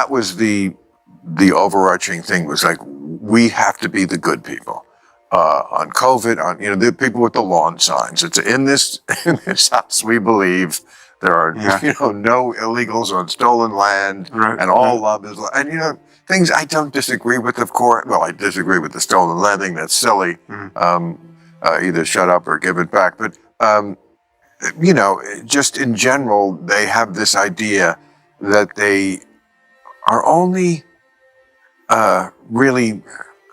that was the overarching thing, was like, we have to be the good people. On COVID, on, the people with the lawn signs. It's in this house, we believe there are, no illegals on stolen land, and all love is, and things I don't disagree with, of course. Well, I disagree with the stolen land thing. That's silly. Either shut up or give it back. But, just in general, they have this idea that they are only really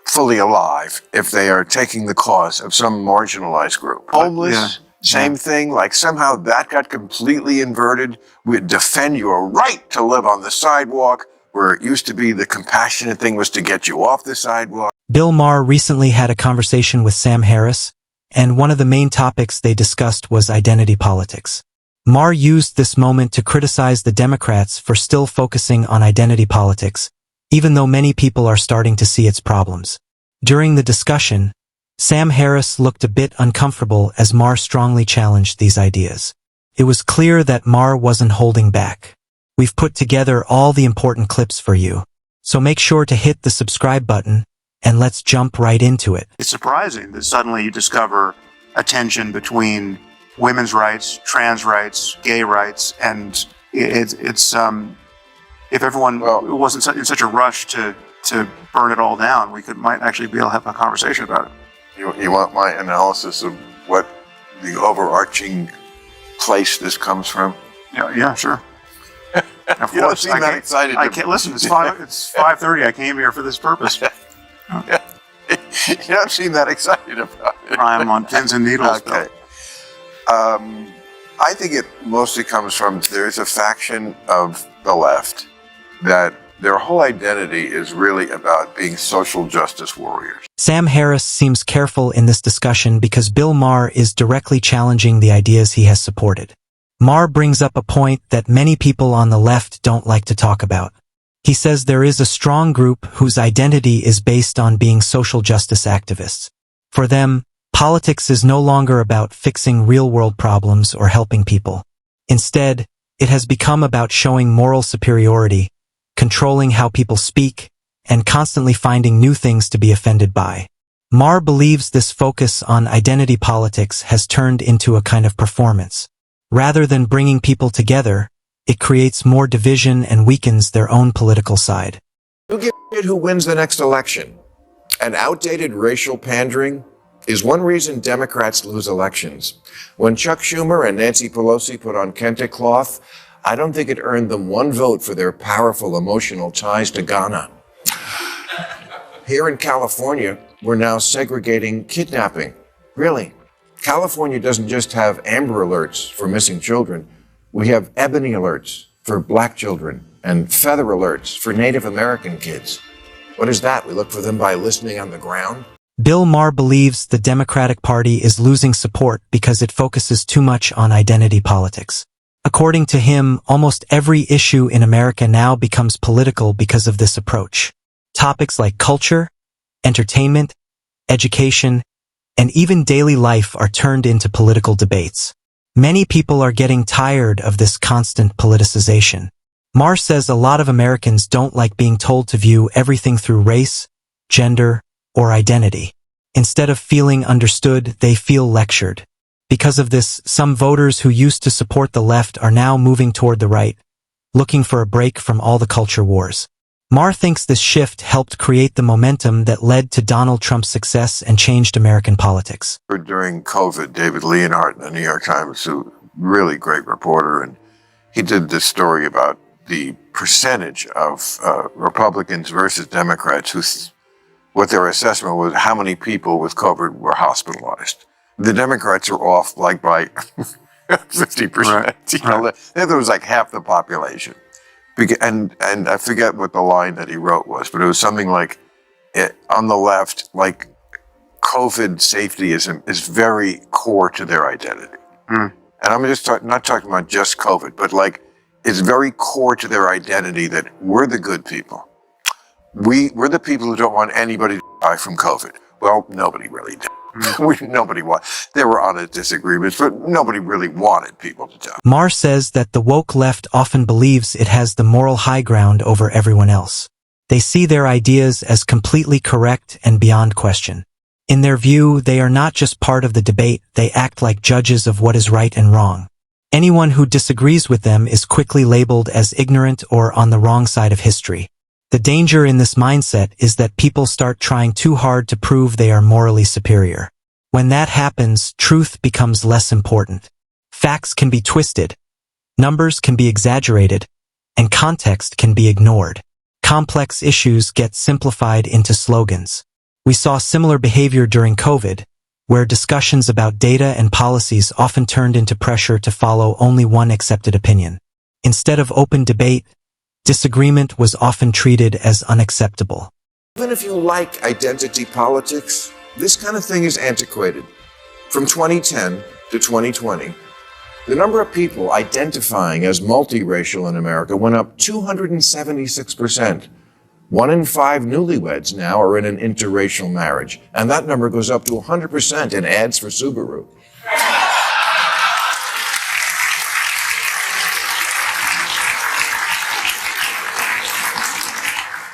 fully alive if they are taking the cause of some marginalized group. Homeless, same thing. Like somehow that got completely inverted. We defend your right to live on the sidewalk, where it used to be the compassionate thing was to get you off the sidewalk. Bill Maher recently had a conversation with Sam Harris, and one of the main topics they discussed was identity politics. Maher used this moment to criticize the Democrats for still focusing on identity politics, even though many people are starting to see its problems. During the discussion, Sam Harris looked a bit uncomfortable as Maher strongly challenged these ideas. It was clear that Maher wasn't holding back. We've put together all the important clips for you, so make sure to hit the subscribe button, and let's jump right into it. It's surprising that suddenly you discover a tension between women's rights, trans rights, gay rights, and it's if everyone wasn't in such a rush to burn it all down, we might actually be able to have a conversation about it. You want my analysis of what the overarching place this comes from? Yeah, sure. Of You don't seem that excited. I can't listen. It's 5:30. I came here for this purpose. You don't seem that excited about it. I'm on pins and needles. Okay. I think it mostly comes from, there's a faction of the left that their whole identity is really about being social justice warriors. Sam Harris seems careful in this discussion because Bill Maher is directly challenging the ideas he has supported. Maher brings up a point that many people on the left don't like to talk about. He says there is a strong group whose identity is based on being social justice activists. For them, politics is no longer about fixing real-world problems or helping people. Instead, it has become about showing moral superiority, controlling how people speak, and constantly finding new things to be offended by. Maher believes this focus on identity politics has turned into a kind of performance. Rather than bringing people together, it creates more division and weakens their own political side. Who gives a shit who wins the next election? And outdated racial pandering is one reason Democrats lose elections. When Chuck Schumer and Nancy Pelosi put on kente cloth, I don't think it earned them one vote for their powerful emotional ties to Ghana. Here in California, we're now segregating kidnapping. Really. California doesn't just have Amber Alerts for missing children. We have Ebony Alerts for black children and Feather Alerts for Native American kids. What is that? We look for them by listening on the ground? Bill Maher believes the Democratic Party is losing support because it focuses too much on identity politics. According to him, almost every issue in America now becomes political because of this approach. Topics like culture, entertainment, education, and even daily life are turned into political debates. Many people are getting tired of this constant politicization. Maher says a lot of Americans don't like being told to view everything through race, gender, or identity. Instead of feeling understood, they feel lectured. Because of this, some voters who used to support the left are now moving toward the right, looking for a break from all the culture wars. Maher thinks this shift helped create the momentum that led to Donald Trump's success and changed American politics. During COVID, David Leonhardt in the New York Times, a really great reporter, and he did this story about the percentage of Republicans versus Democrats what their assessment was, how many people with COVID were hospitalized. The Democrats are off like by 50%. Right. There was like half the population. And I forget what the line that he wrote was, but it was something like, on the left, like COVID safety is very core to their identity. And I'm just not talking about just COVID, but like it's very core to their identity that we're the good people. We're the people who don't want anybody to die from COVID. Well, nobody really did. There were honest disagreements, but nobody really wanted people to die. Maher says that the woke left often believes it has the moral high ground over everyone else. They see their ideas as completely correct and beyond question. In their view, they are not just part of the debate, they act like judges of what is right and wrong. Anyone who disagrees with them is quickly labeled as ignorant or on the wrong side of history. The danger in this mindset is that people start trying too hard to prove they are morally superior. When that happens, truth becomes less important. Facts can be twisted, numbers can be exaggerated, and context can be ignored. Complex issues get simplified into slogans. We saw similar behavior during COVID, where discussions about data and policies often turned into pressure to follow only one accepted opinion. Instead of open debate, disagreement was often treated as unacceptable. Even if you like identity politics, this kind of thing is antiquated. From 2010 to 2020, the number of people identifying as multiracial in America went up 276%. 1 in 5 newlyweds now are in an interracial marriage, and that number goes up to 100% in ads for Subaru.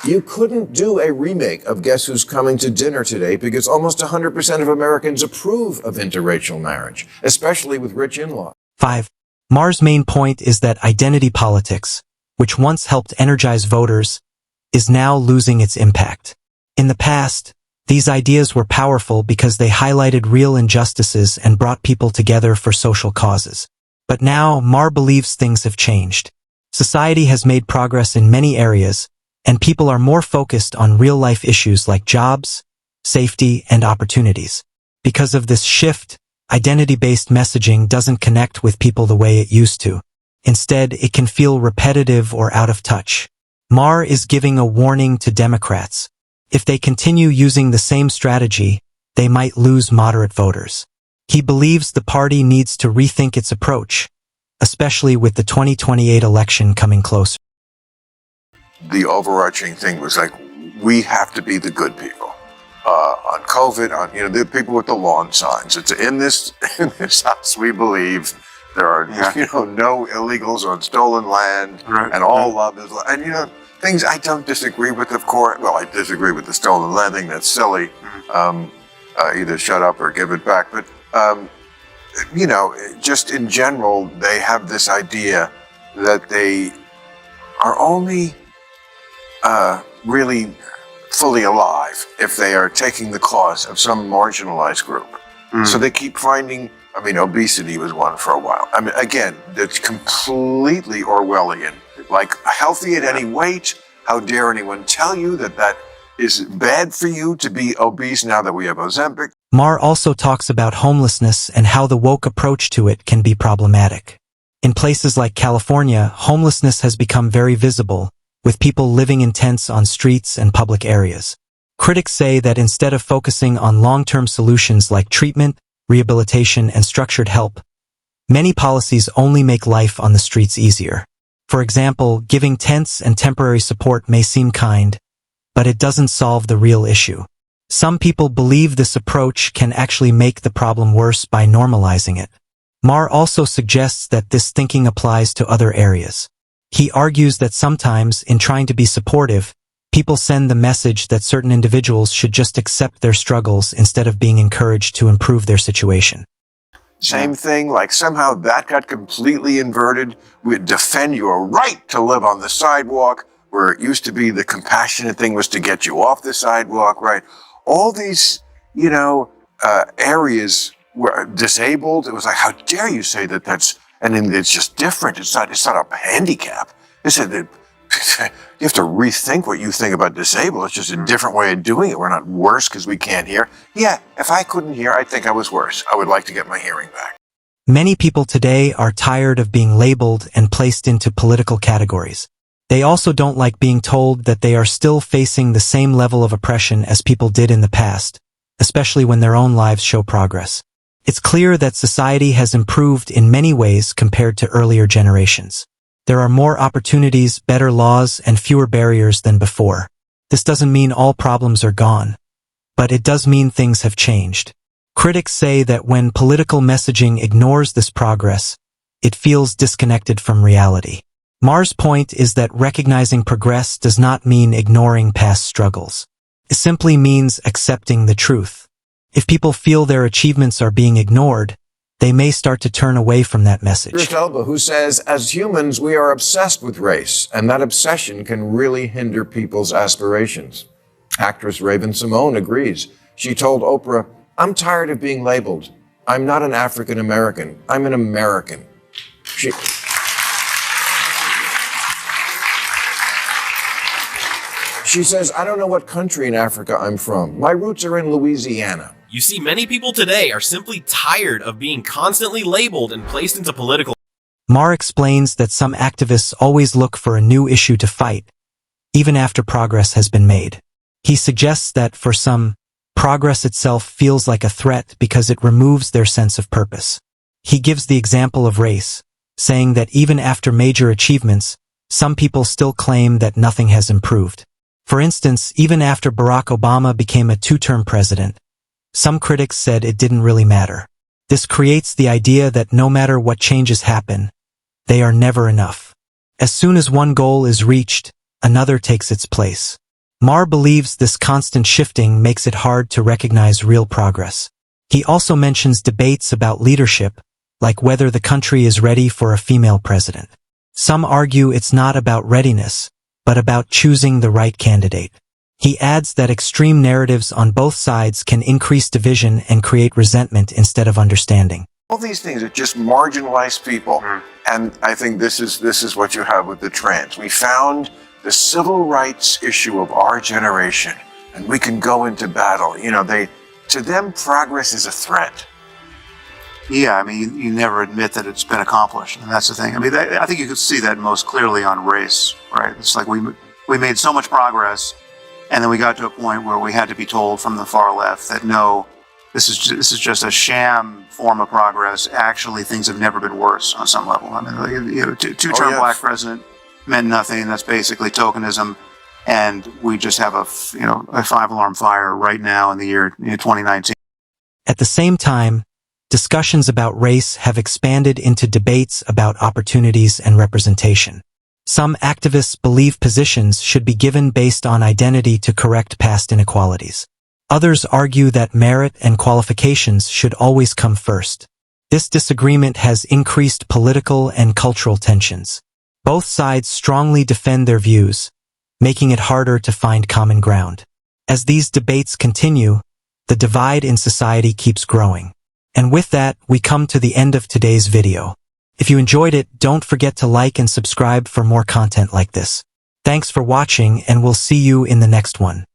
You couldn't do a remake of Guess Who's Coming to Dinner today because almost 100% of Americans approve of interracial marriage, especially with rich in-laws. 5. Maher's main point is that identity politics, which once helped energize voters, is now losing its impact. In the past, these ideas were powerful because they highlighted real injustices and brought people together for social causes. But now, Maher believes things have changed. Society has made progress in many areas, and people are more focused on real-life issues like jobs, safety, and opportunities. Because of this shift, identity-based messaging doesn't connect with people the way it used to. Instead, it can feel repetitive or out of touch. Maher is giving a warning to Democrats. If they continue using the same strategy, they might lose moderate voters. He believes the party needs to rethink its approach, especially with the 2028 election coming closer. The overarching thing was like, we have to be the good people. On COVID, the people with the lawn signs. It's in this house, we believe there are, no illegals on stolen land, and all love is love. And, things I don't disagree with, of course. Well, I disagree with the stolen land thing. That's silly. Either shut up or give it back. But, just in general, they have this idea that they are only really fully alive if they are taking the cause of some marginalized group. So they keep finding, obesity was one for a while. Again, that's completely Orwellian. Like, healthy at any weight, how dare anyone tell you that is bad for you to be obese now that we have Ozempic? Maher also talks about homelessness and how the woke approach to it can be problematic. In places like California, homelessness has become very visible, with people living in tents on streets and public areas. Critics say that instead of focusing on long-term solutions like treatment, rehabilitation, and structured help, many policies only make life on the streets easier. For example, giving tents and temporary support may seem kind, but it doesn't solve the real issue. Some people believe this approach can actually make the problem worse by normalizing it. Maher also suggests that this thinking applies to other areas. He argues that sometimes, in trying to be supportive, people send the message that certain individuals should just accept their struggles instead of being encouraged to improve their situation. Same thing, like somehow that got completely inverted. We defend your right to live on the sidewalk, where it used to be the compassionate thing was to get you off the sidewalk, right? All these, areas were disabled. It was like, how dare you say that that's, and then it's just different. It's not a handicap. They said that you have to rethink what you think about disabled. It's just a different way of doing it. We're not worse because we can't hear. Yeah, if I couldn't hear, I'd think I was worse. I would like to get my hearing back. Many people today are tired of being labeled and placed into political categories. They also don't like being told that they are still facing the same level of oppression as people did in the past, especially when their own lives show progress. It's clear that society has improved in many ways compared to earlier generations. There are more opportunities, better laws, and fewer barriers than before. This doesn't mean all problems are gone, but it does mean things have changed. Critics say that when political messaging ignores this progress, it feels disconnected from reality. Maher's point is that recognizing progress does not mean ignoring past struggles. It simply means accepting the truth. If people feel their achievements are being ignored, they may start to turn away from that message. Elba, who says, as humans, we are obsessed with race, and that obsession can really hinder people's aspirations. Actress Raven-Symoné agrees. She told Oprah, I'm tired of being labeled. I'm not an African American. I'm an American. She says, I don't know what country in Africa I'm from. My roots are in Louisiana. You see, many people today are simply tired of being constantly labeled and placed into political. Maher explains that some activists always look for a new issue to fight, even after progress has been made. He suggests that for some, progress itself feels like a threat because it removes their sense of purpose. He gives the example of race, saying that even after major achievements, some people still claim that nothing has improved. For instance, even after Barack Obama became a two-term president, some critics said it didn't really matter. This creates the idea that no matter what changes happen, they are never enough. As soon as one goal is reached, another takes its place. Maher believes this constant shifting makes it hard to recognize real progress. He also mentions debates about leadership, like whether the country is ready for a female president. Some argue it's not about readiness, but about choosing the right candidate. He adds that extreme narratives on both sides can increase division and create resentment instead of understanding. All these things are just marginalized people. And I think this is what you have with the trans. We found the civil rights issue of our generation, and we can go into battle. You know, to them, progress is a threat. Yeah, I mean, you never admit that it's been accomplished, and that's the thing. I mean, I think you could see that most clearly on race, right? It's like we made so much progress, and then we got to a point where we had to be told from the far left that no, this is just a sham form of progress. Actually, things have never been worse on some level. I mean, you know, two-term black president meant nothing. That's basically tokenism, and we just have a 5-alarm fire right now in the year 2019. At the same time, discussions about race have expanded into debates about opportunities and representation. Some activists believe positions should be given based on identity to correct past inequalities. Others argue that merit and qualifications should always come first. This disagreement has increased political and cultural tensions. Both sides strongly defend their views, making it harder to find common ground. As these debates continue, the divide in society keeps growing. And with that, we come to the end of today's video. If you enjoyed it, don't forget to like and subscribe for more content like this. Thanks for watching, and we'll see you in the next one.